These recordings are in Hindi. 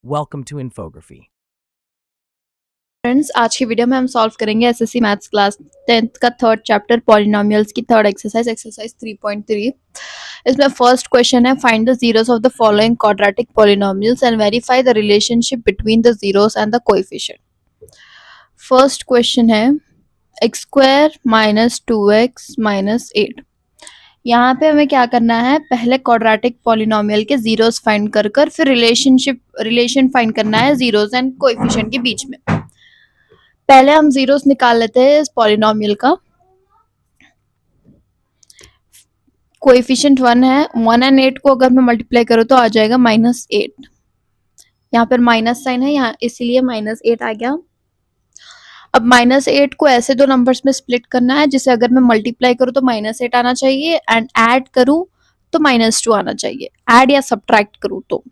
Welcome to Infography. फ्रेंड्स, आज की वीडियो में हम सॉल्व करेंगे एसएससी मैथ्स क्लास 10th का थर्ड चैप्टर पॉलिनोमियल्स की थर्ड एक्सरसाइज 3.3। इसमें फर्स्ट क्वेश्चन है, find the zeros of the following quadratic polynomials and verify the relationship between the zeros and the coefficient. First question है x square minus 2x minus 8। यहाँ पे हमें क्या करना है, पहले क्वाड्रेटिक पॉलिनोमियल के जीरोस फाइंड कर फिर रिलेशन फाइंड करना है जीरोस एंड कोएफिशिएंट के बीच में। पहले हम जीरोस निकाल लेते हैं इस पॉलिनोमियल का। कोएफिशिएंट 1 है, 1 एंड 8 को अगर मैं मल्टीप्लाई करूँ तो आ जाएगा -8। यहाँ पर माइनस साइन है, यहाँ इसीलिए -8 आ गया। अब -8 को ऐसे दो नंबर्स में स्प्लिट करना है जिसे अगर मैं मल्टीप्लाई करूँ तो -8 आना चाहिए एंड ऐड करूँ तो -2 आना चाहिए। ऐड या सब्ट्रैक्ट करूँ तो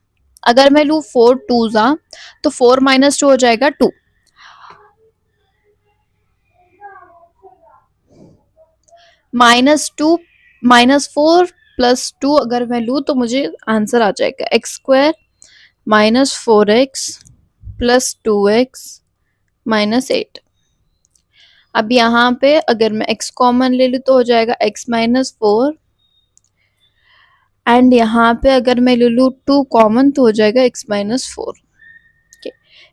अगर मैं लूँ 4 2 तो 4 - 2 हो जाएगा 2। -2 -4 प्लस 2 अगर मैं लूँ तो मुझे आंसर आ जाएगा x square -4x plus 2x minus 8। अब यहाँ पे अगर मैं x कॉमन ले लूँ तो हो जाएगा x -4 एंड यहाँ पे अगर मैं ले लूँ 2 कॉमन तो हो जाएगा x -4।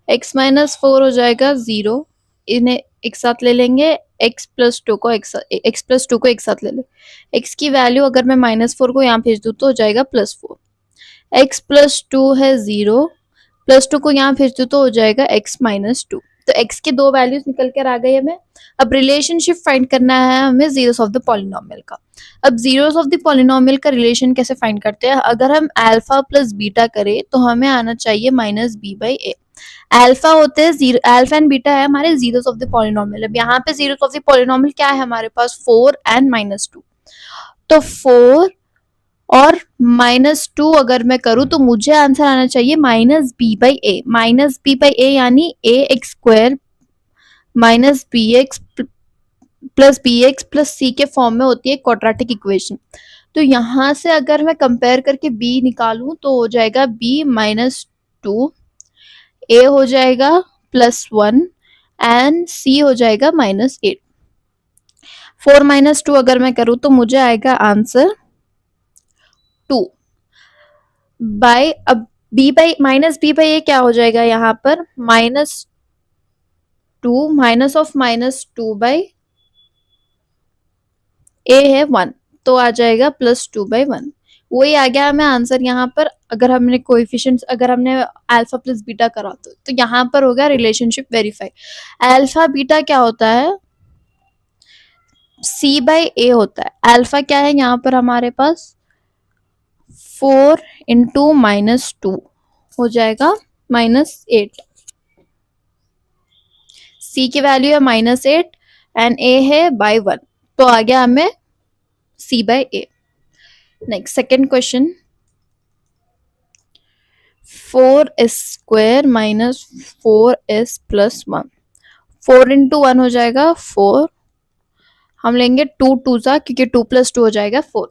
x -4 हो जाएगा 0, इन्हें एक साथ ले लेंगे, x प्लस 2 को एक साथ ले लें। x की वैल्यू अगर मैं -4 को यहाँ भेज दूँ तो हो जाएगा +4। x प्लस 2 है 0, प्लस 2 को यहाँ भेज दूँ तो हो जाएगा x -2। तो x के दो वैल्यूज निकल कर आ गई हमें। अब रिलेशनशिप फाइंड करना है हमें जीरोस ऑफ द पॉलिनोमियल का। अब जीरोस ऑफ द पॉलिनोमियल का रिलेशन कैसे फाइंड करते हैं, अगर हम अल्फा प्लस बीटा करें तो हमें आना चाहिए -b/a। अल्फा होते हैं जीरो, अल्फा एंड बीटा है हमारे जीरोस ऑफ द पॉलिनोमियल। अब यहाँ पे जीरोस ऑफ द पॉलिनोमियल क्या है हमारे पास, 4 एंड -2। तो 4 और -2 अगर मैं करूँ तो मुझे आंसर आना चाहिए -b/a। -b/a यानी ax square minus bx plus c के फॉर्म में होती है क्वाड्रेटिक इक्वेशन। तो यहाँ से अगर मैं कंपेयर करके b निकालूं तो हो जाएगा b -2, a हो जाएगा +1 एंड c हो जाएगा -8। 4 - 2 अगर मैं करूँ तो मुझे आएगा आंसर 2 बाय। अब -b/a क्या हो जाएगा यहाँ पर, -2 माइनस ऑफ -2/a है 1, तो आ जाएगा +2/1। वही आ गया हमें आंसर यहाँ पर। अगर हमने कोएफिशिएंट्स, अगर हमने अल्फा प्लस बीटा करा तो यहाँ पर होगा रिलेशनशिप वेरीफाई। अल्फा बीटा क्या होता है, c/a होता है। अल्फा क्या है यहाँ पर हमारे पास 4 इंटू -2 हो जाएगा -8। c की वैल्यू है -8 एंड a है बाय 1, तो आ गया हमें c/a। Next second question, 4s square minus 4s plus 1। 4 into 1 हो जाएगा 4, हम लेंगे 2 2 क्योंकि 2 + 2 हो जाएगा 4।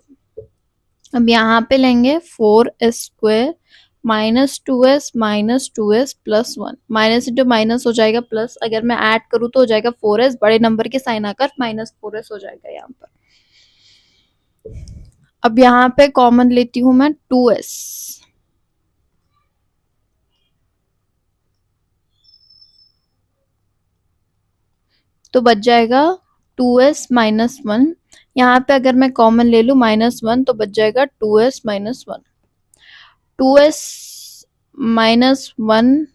अब यहाँ पे लेंगे 4s square -2s plus 1। Minus into minus हो जाएगा प्लस, अगर मैं ऐड करूँ तो हो जाएगा 4s, बड़े नंबर के साइन आकर -4s हो जाएगा यहाँ पर। अब यहाँ पे कॉमन लेती हूँ मैं 2s, तो बच जाएगा 2s माइनस 1। यहाँ पे अगर मैं कॉमन ले लूँ -1 तो बच जाएगा 2s माइनस 1। 2s माइनस 1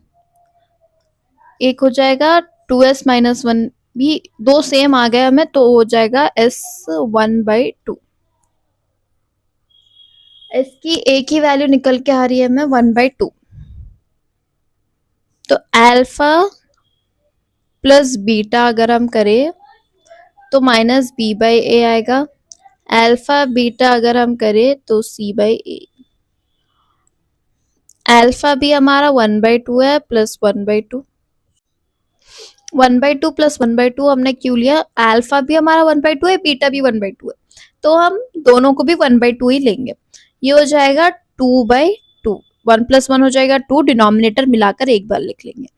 एक हो जाएगा, 2s माइनस 1 भी दो सेम आ गए हमें, तो हो जाएगा s1/2। s की एक ही वैल्यू निकल के आ रही है हमें 1/2। तो अल्फा प्लस बीटा अगर हम करें तो -b/a आएगा। अल्फा बीटा अगर हम करें तो c/a। अल्फा भी हमारा 1/2 है प्लस 1/2। 1/2 प्लस 1/2 हमने क्यों लिया, अल्फा भी हमारा 1/2 है, बीटा भी 1/2 है, तो हम दोनों को भी 1/2 ही लेंगे। ये हो जाएगा 2/2। 1 + 1 हो जाएगा 2, डिनोमिनेटर मिलाकर एक बार लिख लेंगे।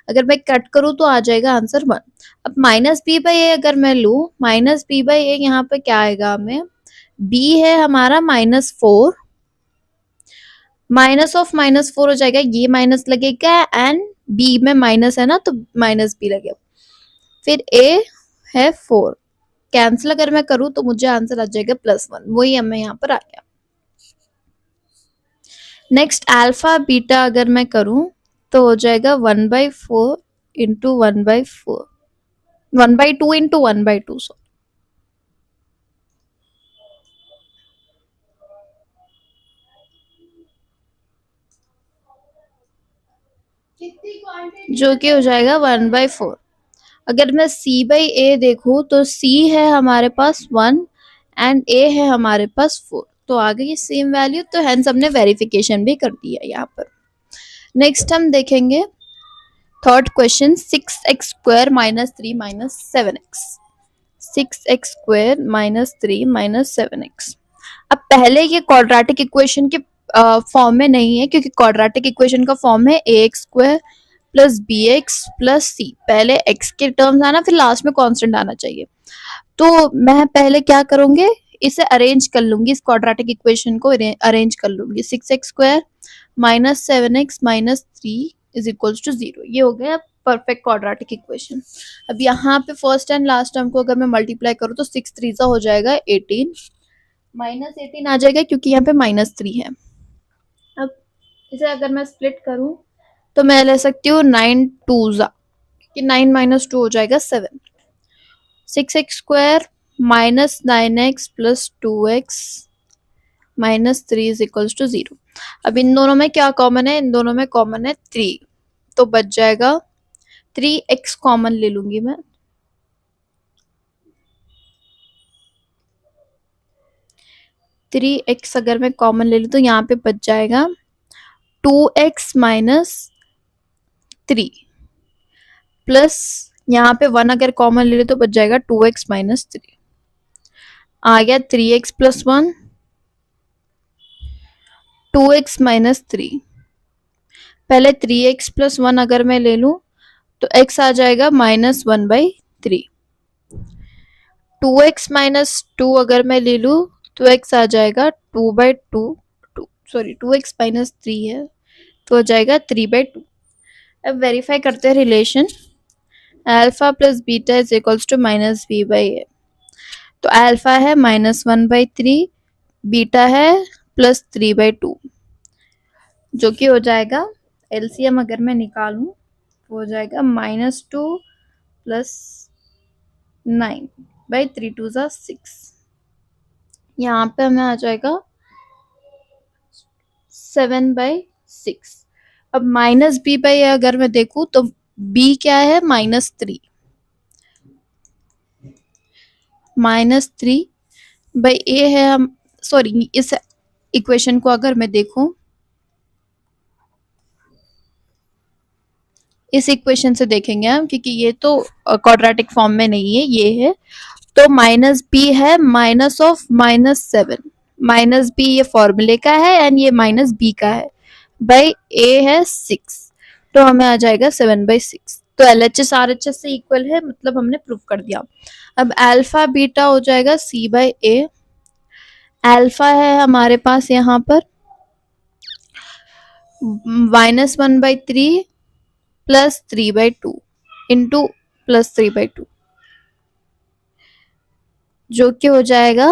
अगर मैं कट करूँ तो आ जाएगा आंसर 1। अब -b/a अगर मैं लूँ, -b/a यहाँ पे क्या आएगा हमें, b है हमारा -4, माइनस ऑफ -4 हो जाएगा, ये माइनस लगेगा एंड b में माइनस है ना तो -b लगेगा, फिर a है 4, कैंसिल अगर मैं करूँ तो मुझे आंसर आ जाएगा +1, वही हमें यहाँ पर आ गया। नेक्स्ट अल्फा बीटा अगर मैं करूँ तो हो जाएगा 1/4 इंटू 1/4, 1/2 इंटू 1/2 सो जो कि हो जाएगा 1/4। अगर मैं c/a देखूँ तो c है हमारे पास 1 एंड a है हमारे पास 4, तो आ गई सेम वैल्यू, तो हेंस हमने वेरिफिकेशन भी कर दिया यहाँ पर। नेक्स्ट हम देखेंगे third question, 6x² - 3 - 7x, 6x² - 3 - 7x। अब पहले ये क्वाड्रेटिक इक्वेशन के फॉर्म में नहीं है, क्योंकि क्वाड्रेटिक इक्वेशन का फॉर्म है ax² + bx + c, पहले x के टर्म्स आना फिर लास्ट में कांस्टेंट आना चाहिए। तो मैं पहले क्या करूंगी, इसे अरेंज कर लूंगी, इस क्वाड्रेटिक इक्वेशन को अरेंज कर लूंगी। 6x² - 7x - 3 = 0, ये हो गया परफेक्ट क्वाड्रेटिक इक्वेशन। अब यहाँ पे फर्स्ट एंड लास्ट टर्म को अगर मैं मल्टीप्लाई करूँ तो 6 3 हो जाएगा 18, -18 आ जाएगा क्योंकि यहाँ पे -3 है। अब इसे अगर मैं स्प्लिट करूँ तो मैं ले सकती हूँ 9 2 कि 9 - 2 हो जाएगा 7, 6x² - 9x + 2x - 3 = 0। अब इन दोनों में क्या कॉमन है, इन दोनों में कॉमन है 3, तो बच जाएगा 3x कॉमन ले लूंगी मैं, 3x अगर मैं कॉमन ले लूँ तो यहाँ पे बच जाएगा 2x - 3 प्लस यहाँ पे 1 अगर कॉमन ले लो तो बच जाएगा 2x - 3, आ गया 3x + 1, 2x - 3, पहले 3x + 1 अगर मैं ले लूँ तो x आ जाएगा -1/3, 2x - 2 अगर मैं ले लूँ तो x आ जाएगा 2/2, सॉरी 2x - 3 है तो हो जाएगा 3/2। अब वेरीफाई करते हैं रिलेशन, अल्फा + बीटा = -b/a, तो अल्फा है -1/3, बीटा है +3/2, जो कि हो जाएगा एलसीएम अगर मैं निकालूं तो हो जाएगा -2 + 9/3 2 = 6, यहाँ पे हमें आ जाएगा 7/6। अब -b/a अगर मैं देखूं तो b क्या है, -3, -3/a है हम, सॉरी इस इक्वेशन को अगर मैं देखूं, इस इक्वेशन से देखेंगे हम, क्योंकि ये तो क्वाड्रेटिक फॉर्म में नहीं है, ये है, तो -b है -7, -b ये फॉर्मूले का है एंड ये -b का है, a है 6, तो हमें आ जाएगा 7/6, तो LHS RHS से इक्वल है, मतलब हमने प्रूव कर दिया। अब अल्फा बीटा हो जाएगा c/a, अल्फा है हमारे पास यहाँ पर -1/3 + 3/2 इंटू +3/2, जो कि हो जाएगा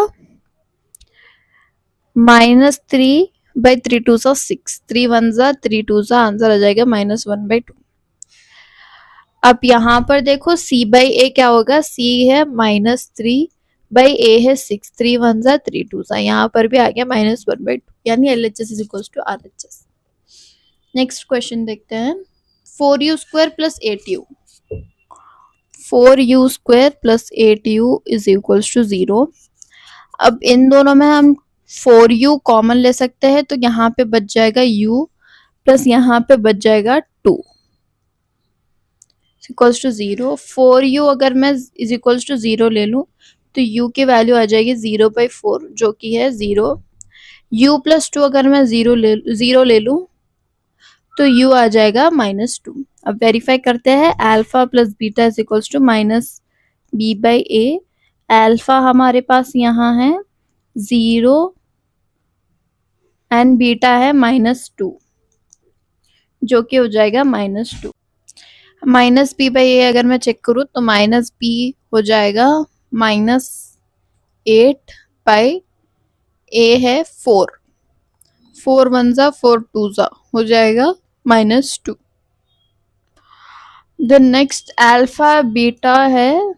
-3/3 2 = 6, 3 1 = 3 2 = आंसर आ जाएगा -1/2। अब यहाँ पर देखो c/a क्या होगा, c है -3/a है 6, 3 1 = 3 2 = यहाँ पर भी आ गया -1/2, यानी LHS = RHS। नेक्स्ट क्वेश्चन देखते हैं, 4u² + 8u, 4u² + 8u = 0। अब इन दोनों में हम 4u कॉमन ले सकते हैं, तो यहाँ पे बच जाएगा u प्लस यहाँ पे बच जाएगा 2 = 0। 4u अगर मैं = 0 ले लूँ तो u की वैल्यू आ जाएगी 0/4, जो कि है 0। u + 2 अगर मैं 0 ले लूँ तो u आ जाएगा -2। अब वेरीफाई करते हैं, alpha plus beta is equals to -b/a। Alpha हमारे पास यहाँ है 0 एंड बीटा है -2, जो कि हो जाएगा -2। -b/a अगर मैं चेक करूँ तो -b हो जाएगा -8/a है 4, 4 1 जा 4 2 जा हो जाएगा -2। द नेक्स्ट अल्फा बीटा है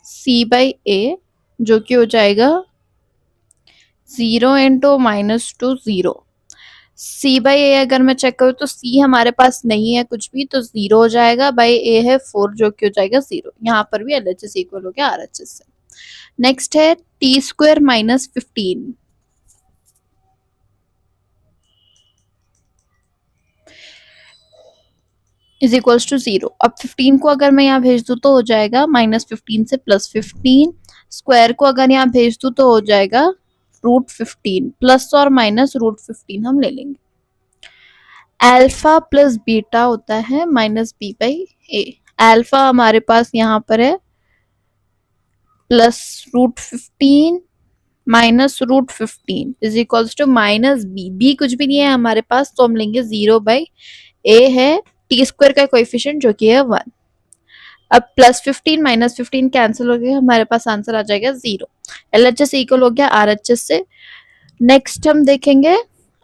c/a, जो कि हो जाएगा 0 इंटू -2 0। c/a अगर मैं चेक करूँ तो c हमारे पास नहीं है कुछ भी, तो 0 हो जाएगा, बाई a है 4, जो कि हो जाएगा 0। यहाँ पर भी LHS इक्वल हो गया RHS से। नेक्स्ट है t² - 15 इज इक्वल्स टू 0। अब 15 को अगर मैं यहाँ भेज दूँ तो हो जाएगा -15 से +15। स्क्वायर को अगर यहाँ भेज दूँ तो हो जाएगा √15, प्लस और माइनस √15 हम ले लेंगे। अल्फा प्लस बीटा होता है -b/a। अल्फा हमारे पास यहाँ पर है +√15 -√15 is equals to -b। b कुछ भी नहीं है हमारे पास, तो हम लेंगे 0/a है t² का कोएफिशिएंट, जो कि है 1। अब +15 -15 कैंसिल हो गया, हमारे पास आंसर आ जाएगा 0। LHS इक्वल हो गया RHS से। नेक्स्ट हम देखेंगे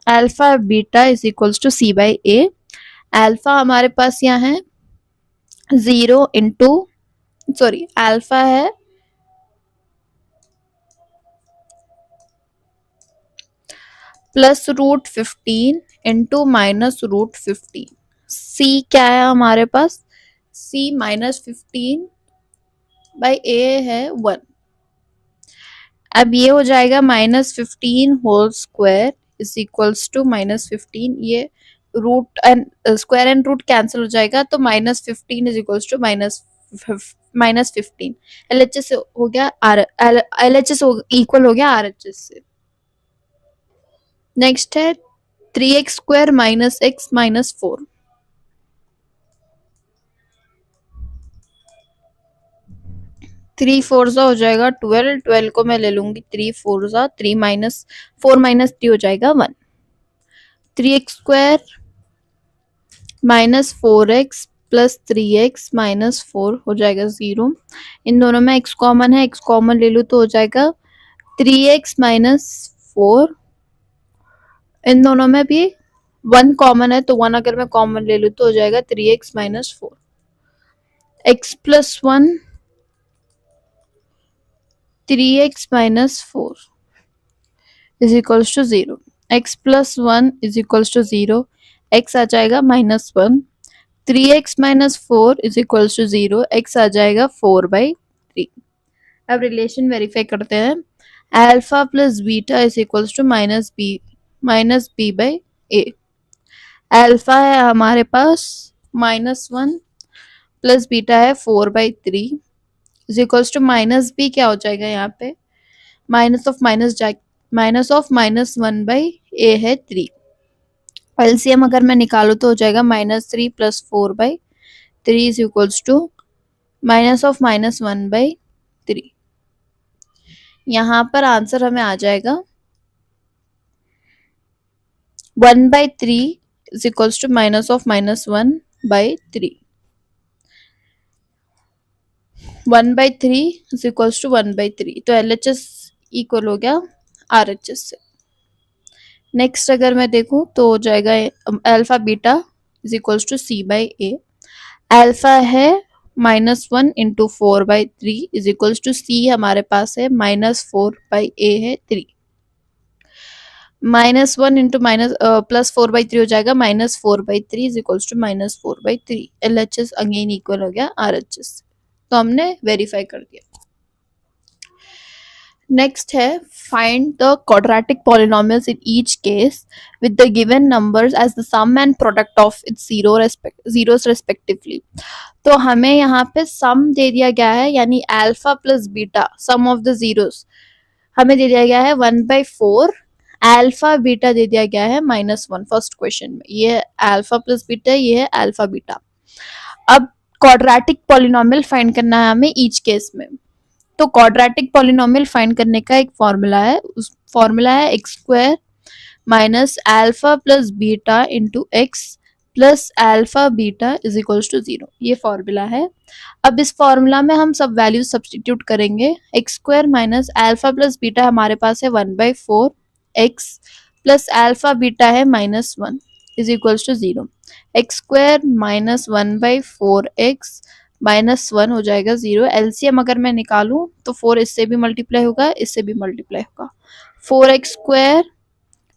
alpha beta is equals to c/a। Alpha हमारे पास यहाँ है 0 इंटू अल्फा है +√15 इंटू -√15। c क्या है हमारे पास, c -15/a है 1। अब ये हो जाएगा -15 whole square is equals to -15, ये root and square and root cancel हो जाएगा, तो -15 इज इक्वल्स टू -15। LHS हो गया LHS इक्वल हो गया RHS से। नेक्स्ट है 3x² - x - 4। थ्री 4 हो जाएगा 12, 12 को मैं ले लूंगी 3 4 3 -4 -3 हो जाएगा 1। 3x² - 4x प्लस 3x - 4 हो जाएगा 0। इन दोनों में x कॉमन है, x कॉमन ले लूँ तो हो जाएगा 3x - 4। इन दोनों में भी 1 कॉमन है, तो 1 अगर मैं कॉमन ले लूँ तो हो जाएगा 3x - 4। x + 1 3x - 4 is equals to 0। x + 1 is equals to 0, x आ जाएगा -1। 3x - 4 is equals to 0, x आ जाएगा 4/3। अब रिलेशन वेरीफाई करते हैं। Alpha plus beta is equals to -b/a। Alpha है हमारे पास -1 प्लस बीटा है 4/3 इज इक्वल्स टू -b क्या हो जाएगा यहाँ पे, माइनस ऑफ -1/a है 3। LCM अगर मैं निकालू तो हो जाएगा -3 + 4/3 इज इक्वल्स टू -1/3। यहाँ पर आंसर हमें आ जाएगा 1/3 is equals to -1/3। 1/3 is equals to 1/3, तो LHS इक्वल हो गया RHS से। नेक्स्ट अगर मैं देखूं तो हो जाएगा alpha beta is equals to c/a। Alpha है -1 into 4/3 is equals to c हमारे पास है -4/a है 3। -1 इंटू +4/3 हो जाएगा -4/3 is equals to -4/3। LHS again equal हो गया RHS, तो हमने वेरीफाई कर दिया। नेक्स्ट है find the quadratic polynomials in each case with the given numbers as the sum and product of its zeros respectively. तो हमें यहाँ पे सम दे दिया गया है, यानी alpha plus beta some of the zeros हमें दे दिया गया है 1/4 अल्फा बीटा दे दिया गया है -1 फर्स्ट क्वेश्चन में, ये अल्फा प्लस बीटा, ये है अल्फा बीटा। अब क्वाड्रेटिक पॉलिनोमियल फाइंड करना है हमें ईच केस में। तो क्वाड्रेटिक पॉलिनोमियल फाइंड करने का एक फॉर्मूला है, उस फॉर्मूला है x square minus alpha plus beta into x plus alpha beta is equals to 0, ये फॉर्मूला है। अब इस फॉर्मूला में हम सब वैल्यूज सब्सटीट्यूट करेंगे। X square minus alpha plus beta हमारे पास है 1/4 एक्स प्लस अल्फा बीटा है -1 is equals to 0। X square minus 1/4 x -1 हो जाएगा 0। एलसीएम अगर मैं निकालूं तो 4 इससे भी मल्टीप्लाई होगा, इससे भी मल्टीप्लाई होगा। 4x square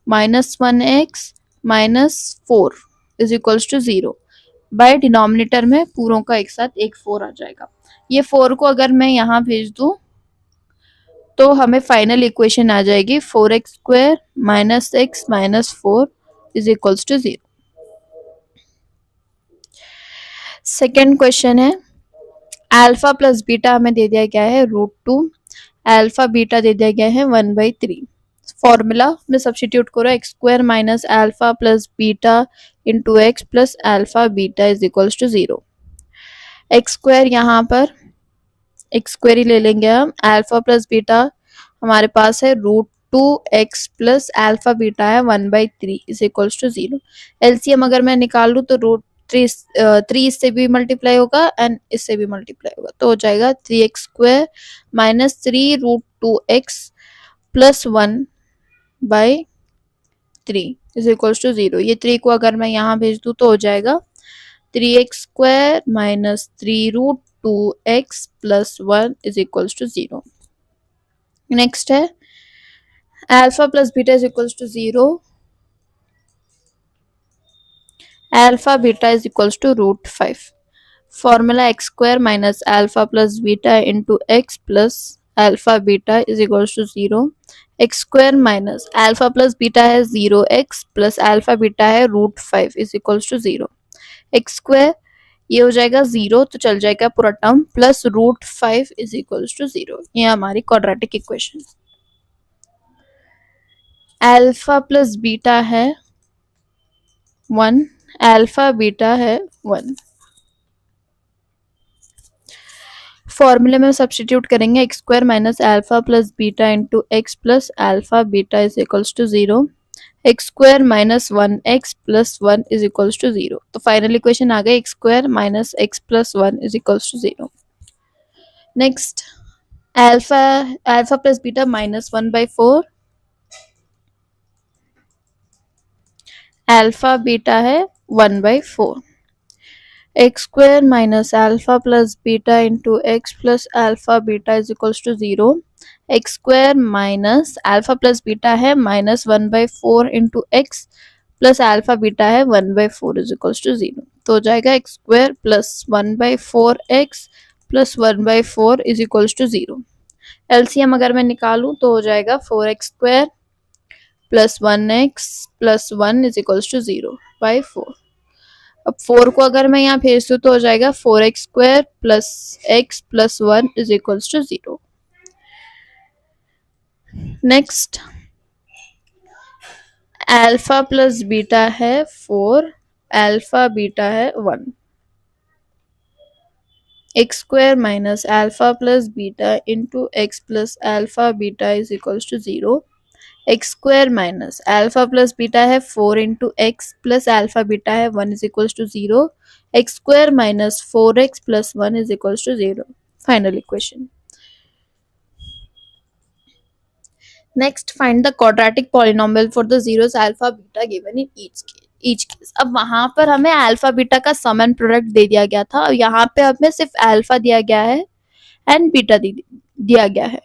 -1x -4 is equals to 0। By denominator में पूरों का एक साथ एक 4 आ जाएगा। ये 4 को अगर मैं यहाँ भेज दूं तो हमें फाइनल इक्वेशन आ जाएगी 4x square -x -4 is equals to 0। Second question है, अल्फा प्लस बीटा हमें दे दिया गया है √2, अल्फा बीटा दे दिया गया है 1/3। फॉर्मूला में सब्सटीट्यूट करो, x square minus alpha plus beta into x plus alpha beta is equals to 0। X square यहाँ पर एक्स स्क्वायर ही ले लेंगे हम, अल्फा प्लस बीटा हमारे पास है √2x प्लस अल्फा बीटा है 1/3 इज इक्वल्स टू 0। एलसीएम अगर मैं निकाल लूँ तो √3 इससे भी मल्टीप्लाई होगा एंड इससे भी मल्टीप्लाई होगा, तो हो जाएगा 3x square minus 3√2x plus 1/3 is equals to 0। ये 3 को अगर मैं यहाँ भेज दूँ तो हो जाएगा 3x square minus 3√2x plus 1 is equals to 0। Next है alpha plus beta is equals to 0, alpha beta is equals to √5। Formula x square minus alpha plus beta into x plus alpha beta is equals to 0। X square minus alpha plus beta है 0x प्लस अल्फा बीटा है √5 is equals to 0। X square ये हो जाएगा 0 तो चल जाएगा पूरा term plus √5 is equals to 0। ये हमारी quadratic equation. Alpha plus beta है 1, अल्फा बीटा है 1। फॉर्मूले में सब्सटीट्यूट करेंगे, x square minus alpha plus beta into x plus alpha beta is equals to 0। X square minus 1x plus 1 is equals to 0। तो फाइनल इक्वेशन आ गई x square minus x plus 1 is equals to 0। Next alpha plus beta -1/4, alpha beta है 1/4। X square minus alpha plus beta into x plus alpha beta is equals to 0। X square minus alpha plus beta है -1/4 into x plus alpha beta है 1/4 इज इक्वल्स टू 0। तो हो जाएगा x square plus 1/4 x plus 1/4 is equals to 0। LCM अगर मैं निकालूं तो हो जाएगा 4x square plus 1x plus 1 is equals to 0/4। अब 4 को अगर मैं यहाँ भेज दूँ तो हो जाएगा 4x square plus x plus 1 is equals to 0। Next alpha plus beta है 4, अल्फा बीटा है 1। X square minus alpha plus beta into x plus alpha beta is equals to 0। X square minus alpha plus beta है 4 into x plus alpha beta है 1 is equals to 0। X square minus 4x plus 1 is equals to 0। Final equation. Next find the quadratic polynomial for the zeros alpha beta given in each case. अब वहां पर हमें अल्फा बीटा का सम एंड प्रोडक्ट दे दिया गया था और यहाँ पे हमें सिर्फ अल्फा दिया गया है एंड बीटा दिया गया है।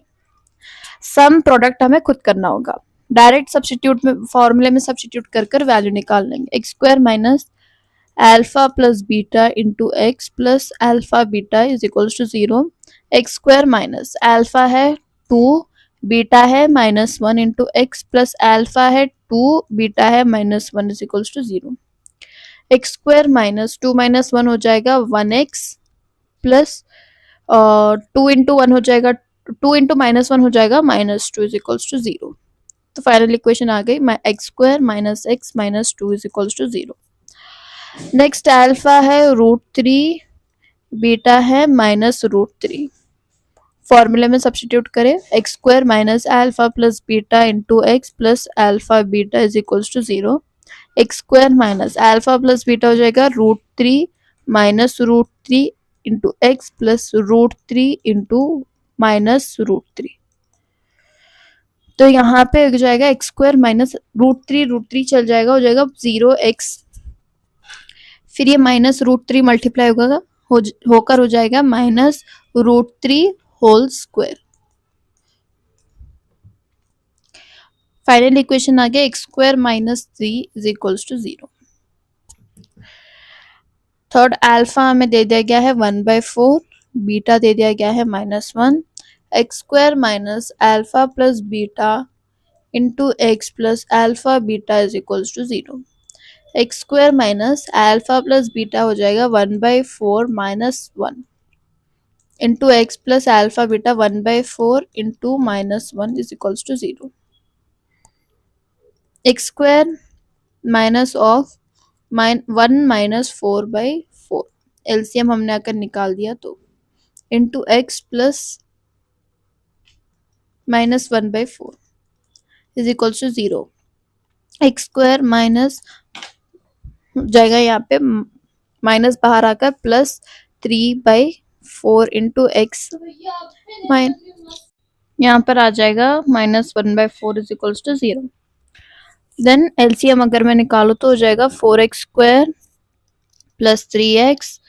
सम प्रोडक्ट हमें खुद करना होगा। डायरेक्ट सब्सटीट्यूट में फॉर्मूले में सब्सटीट्यूट कर कर वैल्यू निकाल लेंगे। X square minus alpha plus beta into x plus alpha beta is equals to 0। X square minus alpha है 2, बीटा है -1 इंटू एक्स प्लस अल्फा है 2, बीटा है -1 is equals to 0। X square minus 2 - 1 हो जाएगा 1x प्लस 2 इंटू 1 हो जाएगा 2 इंटू -1 हो जाएगा -2 इज इक्वल्स टू 0। तो फाइनल इक्वेशन आ गई x square minus x minus 2 is equals to 0। Next alpha है √3, बीटा है -√3। फॉर्मूले में सब्स्टिट्यूट करें, x square minus alpha plus beta into x plus alpha beta is equals to 0। X square minus alpha plus beta हो जाएगा √3 minus √3 into x plus √3 into minus √3। तो यहाँ पे हो जाएगा एक्स स्क्वायर माइनस √3 चल जाएगा, हो जाएगा 0x, फिर ये -√3 मल्टीप्लाई होगा होकर हो जाएगा -√3 होल स्क्वायर। फाइनल इक्वेशन आ गया x square minus 3 is equals to 0। Third alpha हमें दे दिया गया है 1/4, बीटा दे दिया गया है -1। X square minus alpha plus beta into x plus alpha beta is equals to 0। X square minus alpha plus beta हो जाएगा 1/4 minus 1 into x plus alpha beta 1/4 into -1 is equals to 0। X square minus of 1 minus 4/4, LCM हमने आकर निकाल दिया तो into x plus -1/4 is equals to 0। X square minus जाएगा यहाँ पे माइनस बाहर आकर प्लस 3/4 इंटू एक्स, यहाँ पर आ जाएगा -1/4 is equals to 0। Then LCM अगर मैं निकालू तो हो जाएगा 4x square plus 3x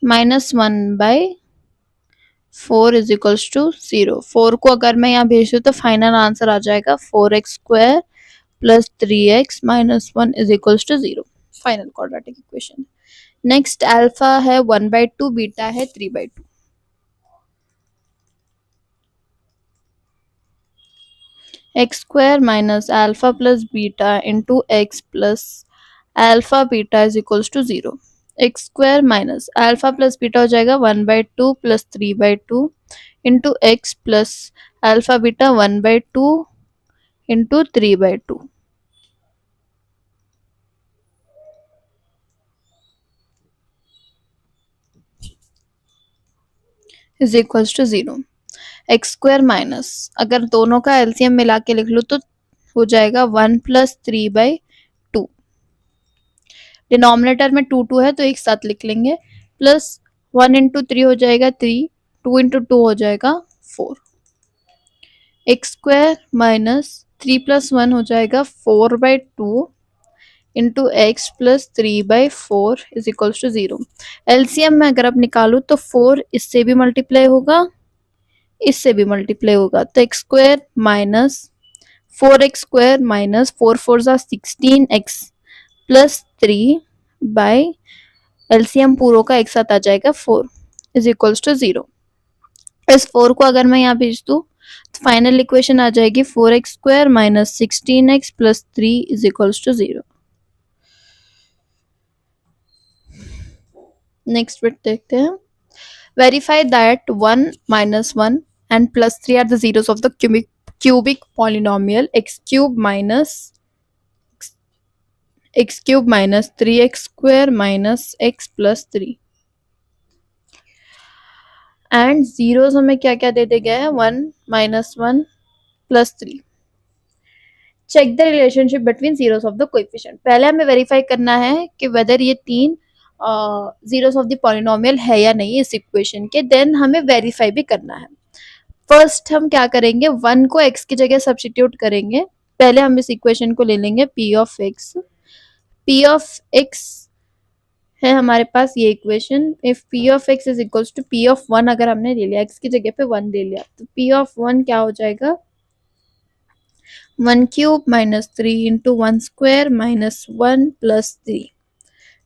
minus 1/4 is equals to 0। 4 को अगर मैं यहाँ भेज दूँ तो फाइनल आंसर आ जाएगा 4x square plus 3x minus 1 is equals to 0। Final quadratic equation. Next alpha है 1/2, बीटा है 3/2। X square minus alpha plus beta into x plus alpha beta is equals to 0। X square minus alpha plus beta हो जाएगा 1/2 plus 3/2 into x plus alpha beta 1/2 into 3/2 is equals to 0। X square minus अगर दोनों का एलसीएम मिला के लिख लो तो हो जाएगा 1 प्लस 3/2। डिनोमिनेटर में 2 है तो एक साथ लिख लेंगे, प्लस 1 इंटू 3 हो जाएगा 3, 2 इंटू 2 हो जाएगा 4। एक्स स्क्वायर माइनस 3 प्लस 1 हो जाएगा 4/2 into x plus 3/4 is equals to 0। LCM में अगर आप निकालो तो 4 इससे भी मल्टीप्लाई होगा, इससे भी मल्टीप्लाई होगा, तो x square minus 4x square minus 4 4 16x plus 3 by LCM पूरों का एक साथ आ जाएगा 4 इज इक्वल्स टू 0। इस 4 को अगर मैं यहाँ भेज दूँ तो फाइनल इक्वेशन आ जाएगी 4x square minus 16x plus 3 is equals to 0। Next bit देखते हैं। Verify that 1 minus 1 and plus 3 are the zeros of the cubic polynomial x cube minus 3x square minus x plus 3 and zeros हमें क्या क्या दे दिया गया है 1 minus 1 plus 3। Check the relationship between zeros of the coefficient. पहले हमें वेरीफाई करना है कि वेदर ये तीन जीरोस ऑफ द पॉलिनोमियल है या नहीं इस इक्वेशन के, देन हमें वेरीफाई भी करना है। फर्स्ट हम क्या करेंगे, 1 को x की जगह सब्स्टिट्यूट करेंगे। पहले हम इस इक्वेशन को ले लेंगे p ऑफ x है हमारे पास ये equation. If p of x is equals to p of 1 अगर हमने ले लिया, x की जगह पे 1 ले लिया, तो p ऑफ 1 क्या हो जाएगा 1 cube minus 3 into 1 square minus 1 plus 3,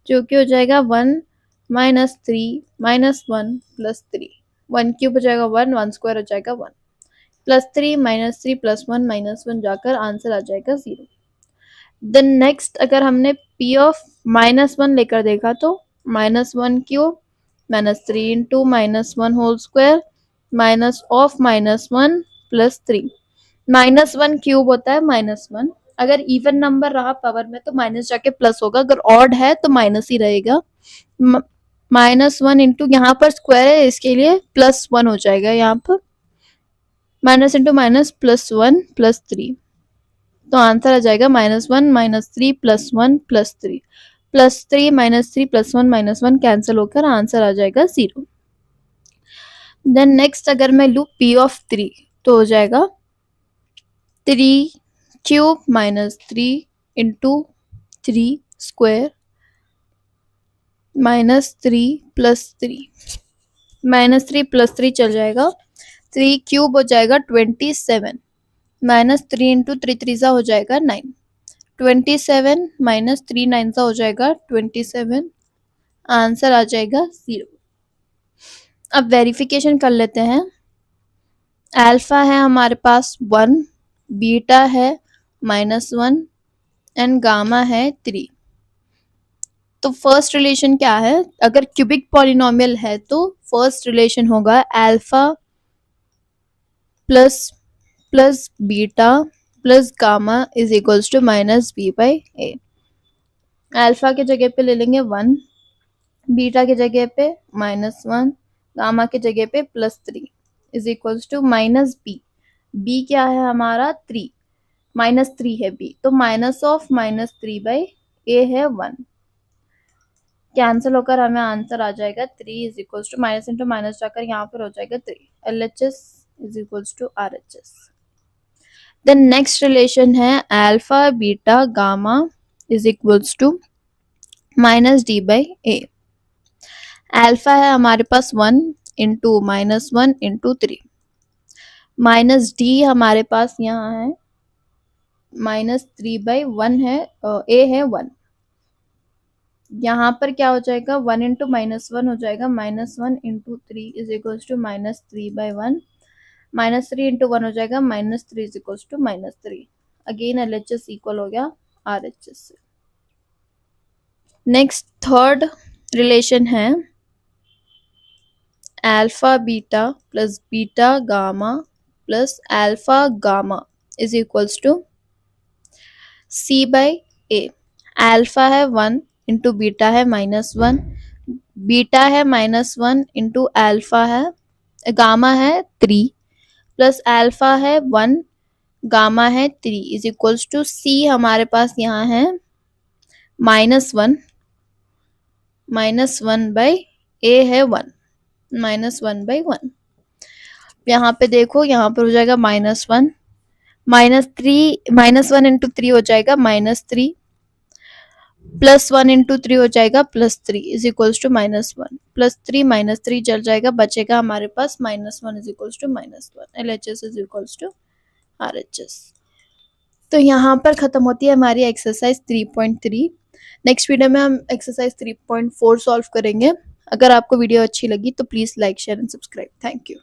जो कि हो जाएगा 1 माइनस 3 माइनस 1 प्लस 3। 1 क्यूब हो जाएगा 1, 1 स्क्वायर हो जाएगा 1 प्लस 3 माइनस 3 प्लस 1 माइनस 1 जाकर आंसर आ जाएगा 0। देन नेक्स्ट अगर हमने p ऑफ -1 लेकर देखा तो -1 cube minus 3 into -1 whole square minus of -1 plus 3, -1 cube होता है -1। अगर इवन नंबर रहा पावर में तो माइनस जाके प्लस होगा, अगर ऑड है तो माइनस ही रहेगा। -1 इंटू यहाँ पर स्क्वायर है इसके लिए +1 हो जाएगा, यहाँ पर माइनस इंटू माइनस +1 +3, तो आंसर आ जाएगा -1 -3 +1 +3 +3 -3 +1 -1 कैंसिल होकर आंसर आ जाएगा 0। देन नेक्स्ट अगर मैं लूँ p ऑफ 3 तो हो जाएगा 3 क्यूब -3 इंटू 3 स्क्वायर -3 +3 -3 +3 चल जाएगा, 3 क्यूब हो जाएगा 27 -3 इंटू 3 3 हो जाएगा 9, 27 -3 9 हो जाएगा 27, आंसर आ जाएगा 0। अब वेरिफिकेशन कर लेते हैं। अल्फा है हमारे पास 1, बीटा है -1 एंड गामा है 3। तो फर्स्ट रिलेशन क्या है, अगर क्यूबिक पॉलिनोमियल है तो फर्स्ट रिलेशन होगा alpha plus plus beta plus gamma is equals to -b/a। अल्फा के जगह पे ले लेंगे 1, बीटा के जगह पे -1, गामा के जगह पे +3 is equals to -b। b क्या है हमारा 3, -3 है b, तो माइनस ऑफ -3/a है 1, कैंसिल होकर हमें आंसर आ जाएगा 3 is equals to minus into minus जाकर यहाँ पर हो जाएगा 3, LHS is equals to RHS। Then next relation है alpha beta gamma is equals to -d/a। Alpha है हमारे पास 1 इंटू -1 इंटू 3, -d हमारे पास यहाँ है -3/1 है, a है 1, यहाँ पर क्या हो जाएगा 1 इंटू -1 हो जाएगा -1 into 3 is equals to -3/1, -3 into 1 हो जाएगा -3 is equals to -3, again LHS equal हो गया RHS से। नेक्स्ट थर्ड रिलेशन है alpha beta plus beta gamma plus alpha gamma is equals to C/A। Alpha है 1 इंटू बीटा है -1, बीटा है -1 इंटू अल्फा है, गामा है 3 प्लस अल्फा है 1, गामा है 3 इज इक्वल्स टू C हमारे पास यहाँ है -1 -1/a है 1, -1/1। यहाँ पे देखो, यहाँ पर हो जाएगा -1 -1 इंटू 3 हो जाएगा -3 +1 इंटू 3 हो जाएगा +3 इज इक्वल्स टू -1, +3 चल जाएगा, बचेगा हमारे पास -1 is equals to -1, LHS is equals to RHS। तो यहाँ पर खत्म होती है हमारी एक्सरसाइज 3.3। नेक्स्ट वीडियो में हम एक्सरसाइज 3.4 सॉल्व करेंगे। अगर आपको वीडियो अच्छी लगी तो please like share and subscribe. Thank you.